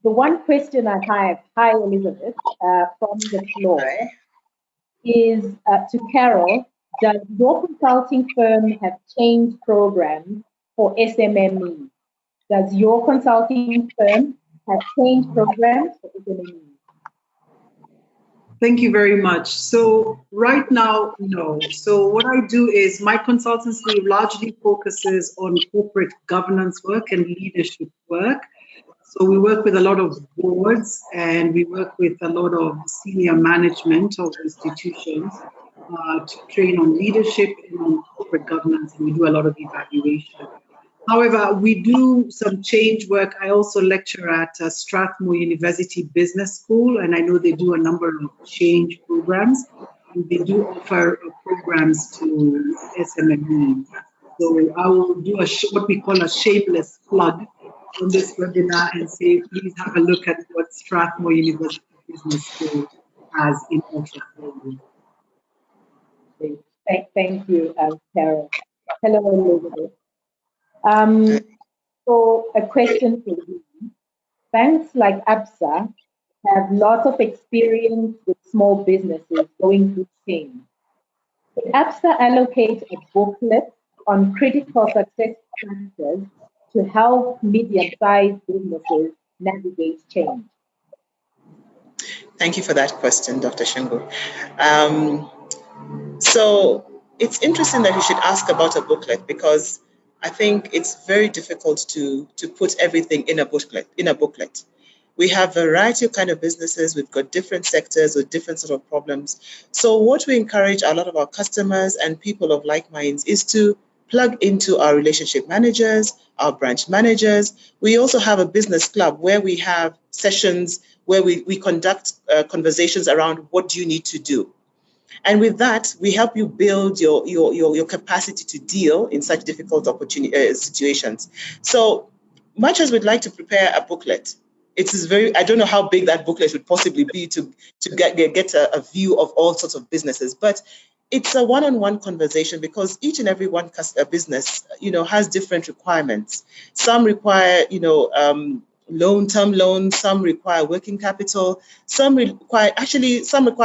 the one question I have, hi Elizabeth, from the floor is to Carol. Does your consulting firm have change programs for SMME? Does your consulting firm have change programs for SMME? Thank you very much. So right now, no. So what I do is my consultancy largely focuses on corporate governance work and leadership work. So we work with a lot of boards and we work with a lot of senior management of institutions to train on leadership and on corporate governance, and we do a lot of evaluation. However, we do some change work. I also lecture at Strathmore University Business School, and I know they do a number of change programs, and they do offer programs to SMME. So I will do what we call a shameless plug on this webinar and say, please have a look at what Strathmore University Business School has in offer for you. Thank you, Carol. Hello, Elizabeth. So a question for you. Banks like Absa have lots of experience with small businesses going through change. Could Absa allocate a booklet on critical success factors to help medium-sized businesses navigate change? Thank you for that question, Dr. Shingo. So it's interesting that you should ask about a booklet, because I think it's very difficult to put everything in a booklet. We have a variety of kind of businesses. We've got different sectors with different sort of problems. So what we encourage a lot of our customers and people of like minds is to plug into our relationship managers, our branch managers. We also have a business club where we have sessions where we conduct conversations around what do you need to do. And with that, we help you build your capacity to deal in such difficult situations. So much as we'd like to prepare a booklet, it is I don't know how big that booklet would possibly be to get a view of all sorts of businesses, but it's a one-on-one conversation, because each and every one business, has different requirements. Some require, term loans, some require working capital, some require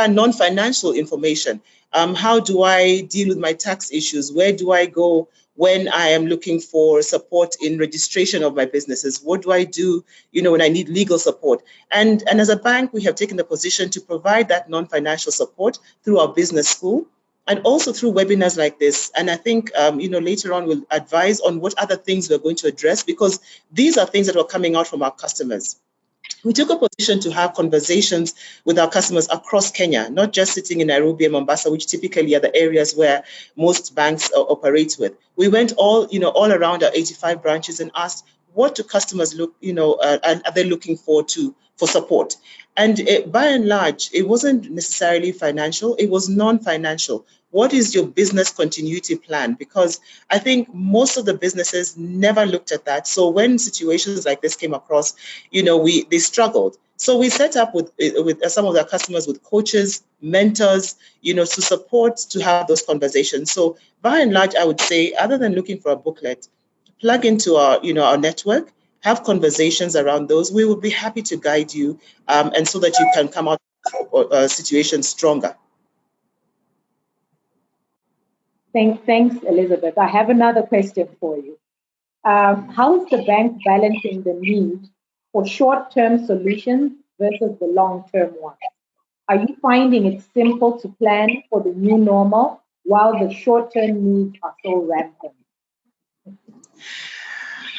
non-financial information. How do I deal with my tax issues? Where do I go when I am looking for support in registration of my businesses? What do I do, when I need legal support? And as a bank, we have taken the position to provide that non-financial support through our business school, and also through webinars like this. And I think, later on we'll advise on what other things we're going to address, because these are things that are coming out from our customers. We took a position to have conversations with our customers across Kenya, not just sitting in Nairobi and Mombasa, which typically are the areas where most banks operate with. We went all around our 85 branches and asked, what do customers look, are they looking for support? And by and large, it wasn't necessarily financial, it was non-financial. What is your business continuity plan? Because I think most of the businesses never looked at that. So when situations like this came across, they struggled. So we set up with some of our customers with coaches, mentors, to support, to have those conversations. So by and large, I would say, other than looking for a booklet, plug into our network, have conversations around those. We will be happy to guide you, and so that you can come out of a situation stronger. Thanks, Elizabeth. I have another question for you. How is the bank balancing the need for short-term solutions versus the long-term ones? Are you finding it simple to plan for the new normal while the short-term needs are so rampant?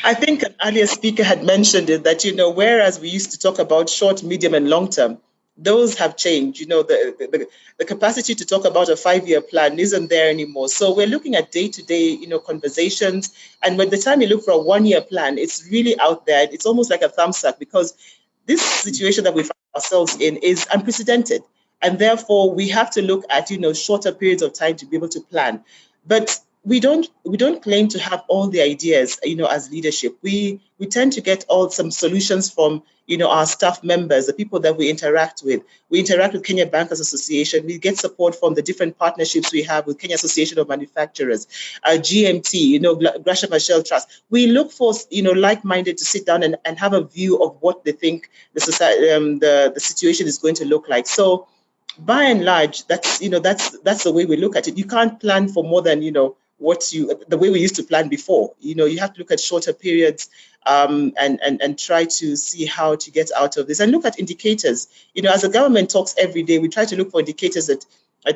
I think an earlier speaker had mentioned it, that, whereas we used to talk about short, medium, and long term, those have changed. The capacity to talk about a 5-year plan isn't there anymore. So we're looking at day-to-day, conversations. And by the time you look for a 1-year plan, it's really out there. It's almost like a thumbs up, because this situation that we find ourselves in is unprecedented. And therefore, we have to look at, shorter periods of time to be able to plan. But we don't claim to have all the ideas, as leadership. We tend to get some solutions from, our staff members, the people that we interact with. We interact with Kenya Bankers Association. We get support from the different partnerships we have with Kenya Association of Manufacturers, GMT, Gresham Michelle Trust. We look for, like-minded to sit down and have a view of what they think the society, the situation is going to look like. So, by and large, that's the way we look at it. You can't plan for more than the way we used to plan before. You have to look at shorter periods, and try to see how to get out of this and look at indicators. As the government talks every day, we try to look for indicators that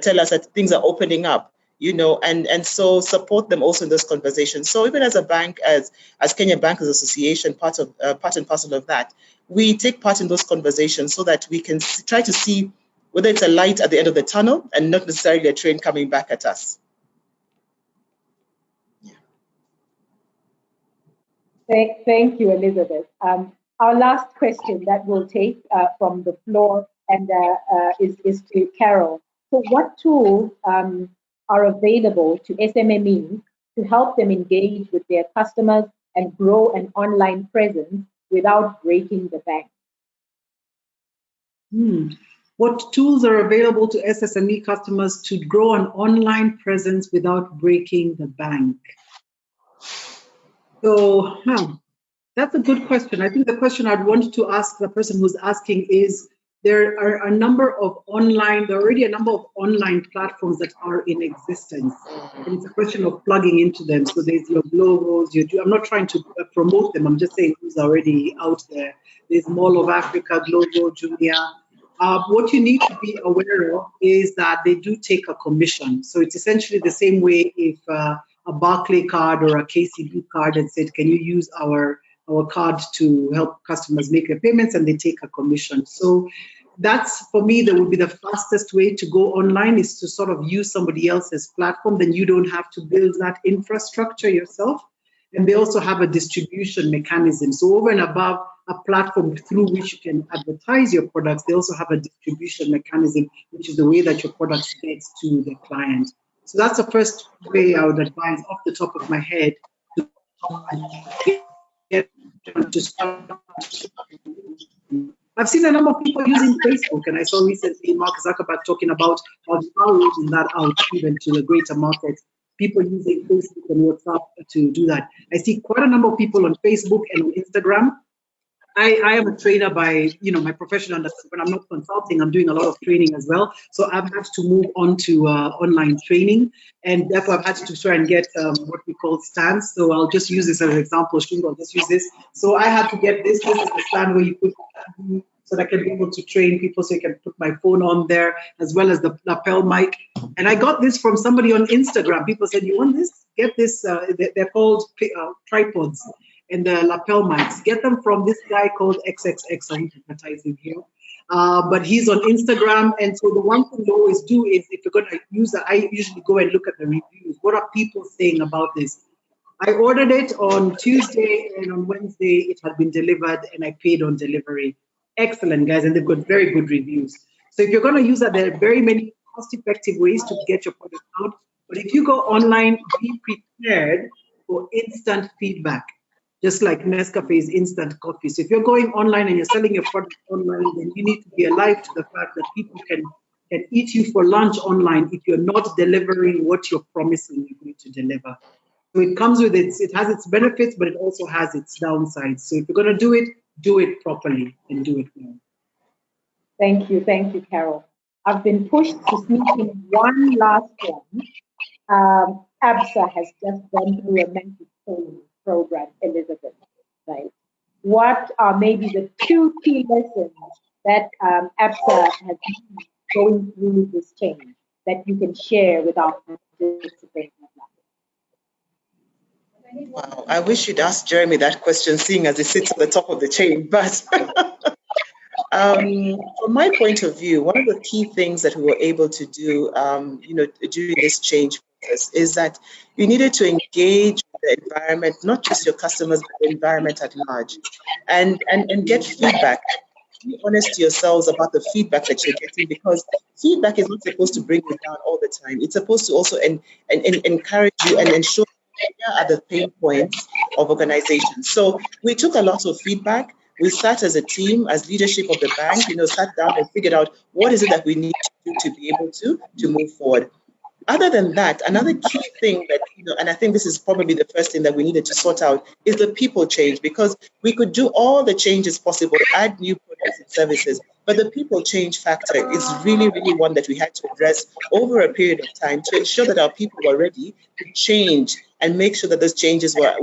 tell us that things are opening up. And so support them also in those conversations. So even as a bank, as Kenya Bankers Association, part and parcel of that, we take part in those conversations so that we can try to see whether it's a light at the end of the tunnel and not necessarily a train coming back at us. Thank you, Elizabeth. Our last question that we'll take from the floor and is to Carol. So what tools are available to SMMEs to help them engage with their customers and grow an online presence without breaking the bank? What tools are available to SSME customers to grow an online presence without breaking the bank? So that's a good question. I think the question I'd want to ask the person who's asking is, there are already a number of online platforms that are in existence. And it's a question of plugging into them. So there's your Globals, I'm not trying to promote them, I'm just saying who's already out there. There's Mall of Africa, Global, Jumia. What you need to be aware of is that they do take a commission. So it's essentially the same way if a Barclay card or a KCB card had said, can you use our card to help customers make their payments, and they take a commission. So that's, for me, that would be the fastest way to go online, is to sort of use somebody else's platform. Then you don't have to build that infrastructure yourself. And they also have a distribution mechanism. So over and above a platform through which you can advertise your products, they also have a distribution mechanism, which is the way that your products get to the client. So that's the first way I would advise off the top of my head to start. I've seen a number of people using Facebook, and I saw recently Mark Zuckerberg talking about how rolling that out even to the greater market. People using Facebook and WhatsApp to do that. I see quite a number of people on Facebook and on Instagram. I am a trainer by, my profession, but I'm not consulting. I'm doing a lot of training as well. So I've had to move on to online training, and therefore I've had to try and get what we call stands. So I'll just use this as an example. I'll just use this. So I had to get this. This is the stand where you put, so that I can be able to train people, so I can put my phone on there, as well as the lapel mic. And I got this from somebody on Instagram. People said, you want this? Get this. They're called tripods. And the lapel mics, get them from this guy called XXX. I'm advertising here, but he's on Instagram. And so the one thing you always do is, if you're going to use that, I usually go and look at the reviews. What are people saying about this? I ordered it on Tuesday, and on Wednesday it had been delivered, and I paid on delivery. Excellent, guys, and they've got very good reviews. So if you're going to use that, there are very many cost-effective ways to get your product out. But if you go online, be prepared for instant feedback. Just like Nescafe's instant coffee. So if you're going online and you're selling your product online, then you need to be alive to the fact that people can eat you for lunch online if you're not delivering what you're promising you're going to deliver. So it comes with it has its benefits, but it also has its downsides. So if you're going to do it properly and do it well. Thank you, Carol. I've been pushed to sneak in one last one. ABSA has just gone through a mental training program, Elizabeth, right? What are maybe the 2 key lessons that ABSA has been going through this change that you can share with our participants? Wow, I wish you'd ask Jeremy that question, seeing as he sits at the top of the chain. But from my point of view, one of the key things that we were able to do, during this change process, is that you needed to engage with the environment, not just your customers, but the environment at large, and get feedback. be honest to yourselves about the feedback that you're getting, because feedback is not supposed to bring you down all the time. It's supposed to also encourage you and ensure where are the pain points of organizations. So we took a lot of feedback. We sat as a team, as leadership of the bank, sat down and figured out what is it that we need to do to be able to move forward. Other than that, another key thing that, and I think this is probably the first thing that we needed to sort out, is the people change, because we could do all the changes possible, add new products and services, but the people change factor is really, really one that we had to address over a period of time to ensure that our people were ready to change and make sure that those changes were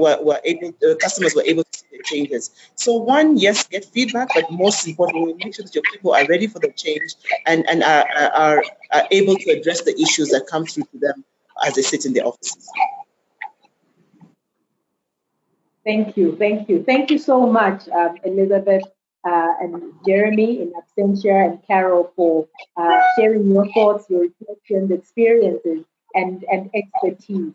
able, the customers were able to see the changes. So one, yes, get feedback, but most importantly, make sure that your people are ready for the change and are able to address the issues that come through to them as they sit in the offices. Thank you. Thank you so much, Elizabeth and Jeremy in absentia, and Carol for sharing your thoughts, your reflections, experiences, and expertise.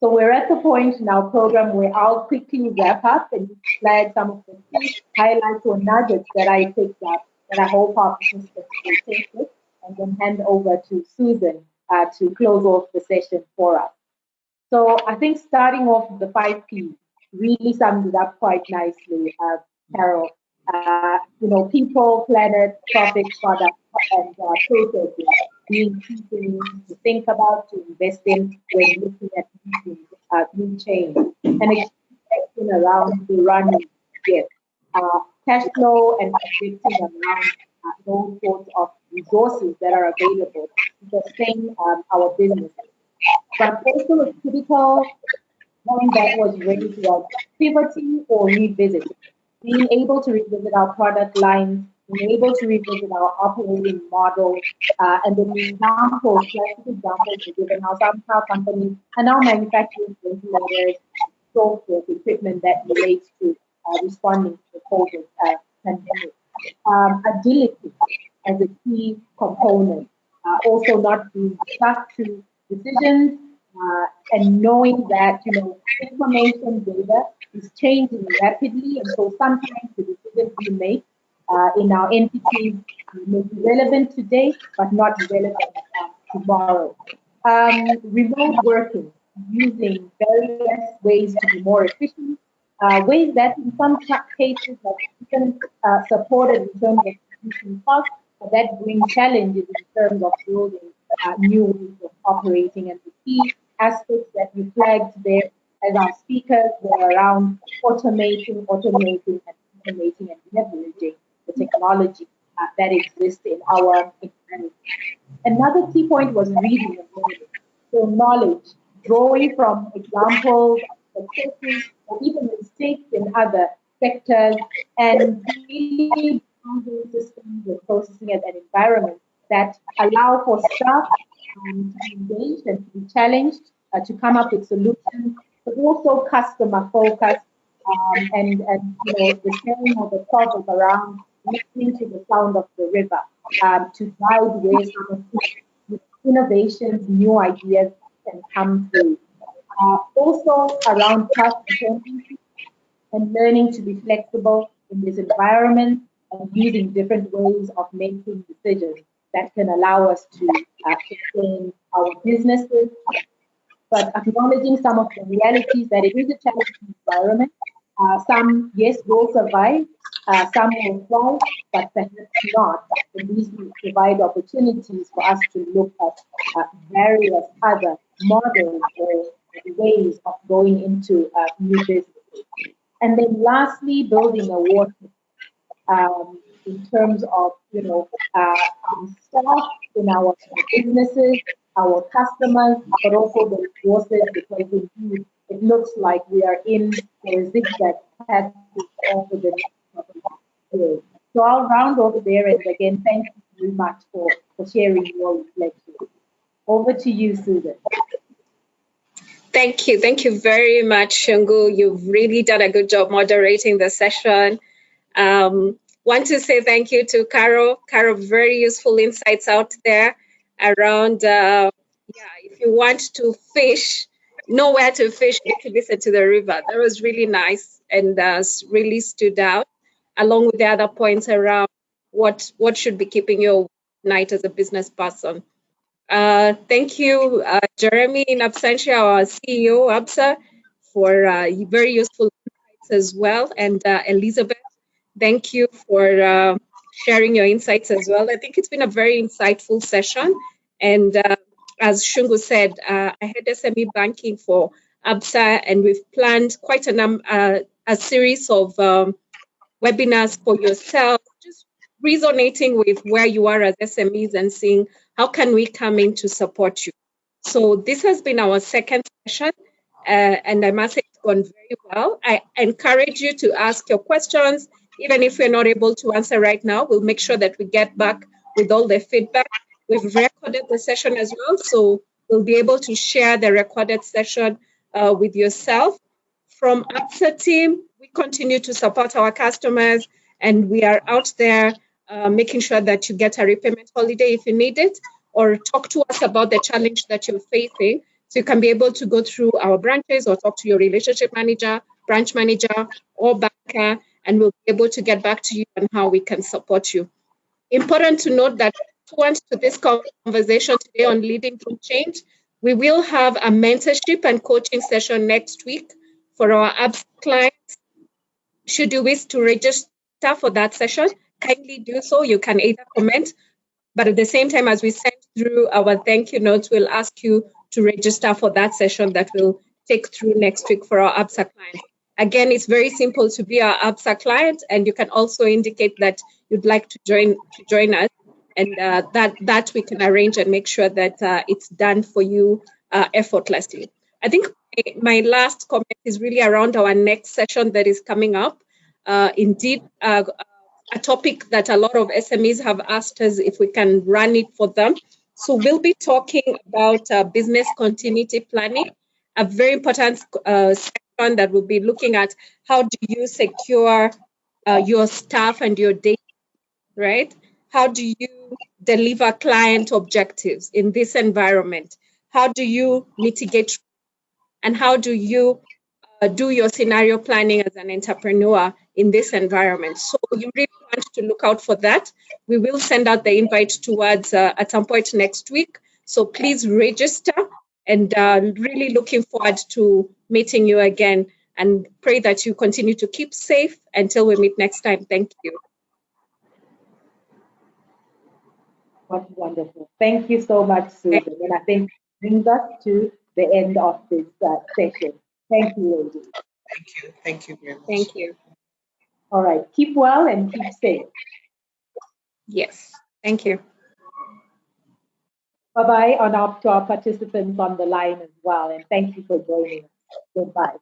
So we're at the point in our program where I'll quickly wrap up and flag some of the key highlights or nuggets that I picked up that I hope our participants will take with, and then hand over to Susan to close off the session for us. So I think starting off with the 5 Ps really sums it up quite nicely, Carol. People, planet, profit, product, and processes being key things to think about, to invest in when looking at new change. And expecting around the running, yes. Cash flow and predicting around those sorts of resources that are available to sustain our businesses. But also a critical one that was raised was pivoting or revisiting. Being able to revisit our product lines, being able to revisit our operating model, and the examples, classic examples were given how some car companies are now manufacturing ventilators, software, equipment that relates to responding to the COVID pandemic. Agility as a key component, also not being stuck to decisions, and knowing that information data is changing rapidly, and so sometimes the decisions we make in our entities may be relevant today, but not relevant tomorrow. Remote working, using various ways to be more efficient, ways that in some cases have even supported in terms of reducing costs, but that bring challenges in terms of building new ways of operating. And the key aspects that you flagged there as our speakers were around automating, and leveraging the technology that exists in our environment. Another key point was reading and learning. So knowledge, drawing from examples, successes, or even mistakes in other sectors, and really building systems and processing an environment that allow for staff to be engaged and to be challenged, to come up with solutions, but also customer focused, and the saying of the proverb around listening to the sound of the river, to guide where some of the innovations, new ideas can come through. Also around trust and learning to be flexible in this environment and using different ways of making decisions that can allow us to sustain our businesses, but acknowledging some of the realities that it is a challenging environment. Some, yes, will survive, some will thrive, but perhaps not. And these will provide opportunities for us to look at various other models or ways of going into new businesses. And then lastly, building a war in terms of, staff in our businesses, our customers, but also the resources, because indeed it looks like we are in a zigzag path over the next couple of years. So I'll round over there, and again, thank you very much for sharing your reflections. Over to you, Susan. Thank you very much, Shungu. You've really done a good job moderating the session. Want to say thank you to Carol. Carol, very useful insights out there around, if you want to fish, know where to fish, you can listen to the river. That was really nice and really stood out, along with the other points around what should be keeping you awake at night as a business person. Thank you, Jeremy in absentia, our CEO, ABSA, for very useful insights as well. And Elizabeth, thank you for sharing your insights as well. I think it's been a very insightful session. And as Shungu said, I had SME banking for ABSA, and we've planned quite a series of webinars for yourself, just resonating with where you are as SMEs and seeing how can we come in to support you. So this has been our second session, and I must say it's gone very well. I encourage you to ask your questions. Even if we're not able to answer right now, we'll make sure that we get back with all the feedback. We've recorded the session as well, so we'll be able to share the recorded session with yourself. From ABSA team, we continue to support our customers, and we are out there making sure that you get a repayment holiday if you need it, or talk to us about the challenge that you're facing. So you can be able to go through our branches or talk to your relationship manager, branch manager, or banker, and we'll be able to get back to you on how we can support you. Important to note that pursuant to this conversation today on leading through change, we will have a mentorship and coaching session next week for our ABSA clients. Should you wish to register for that session, kindly do so. You can either comment, but at the same time, as we send through our thank you notes, we'll ask you to register for that session that we'll take through next week for our ABSA clients. Again, it's very simple to be our ABSA client, and you can also indicate that you'd like to join us, and that we can arrange and make sure that it's done for you effortlessly. I think my last comment is really around our next session that is coming up. Indeed, a topic that a lot of SMEs have asked us if we can run it for them. So we'll be talking about business continuity planning, a very important section that will be looking at how do you secure your staff and your data, right? How do you deliver client objectives in this environment? How do you mitigate, and how do you do your scenario planning as an entrepreneur in this environment? So you really want to look out for that. We will send out the invite towards at some point next week. So please register, and really looking forward to meeting you again, and pray that you continue to keep safe until we meet next time. Thank you. That's wonderful. Thank you so much, Susan. And I think brings us to the end of this session. Thank you, ladies. Thank you. Thank you very much. Thank you. All right. Keep well and keep safe. Yes. Thank you. Bye-bye to our participants on the line as well. And thank you for joining us. Goodbye.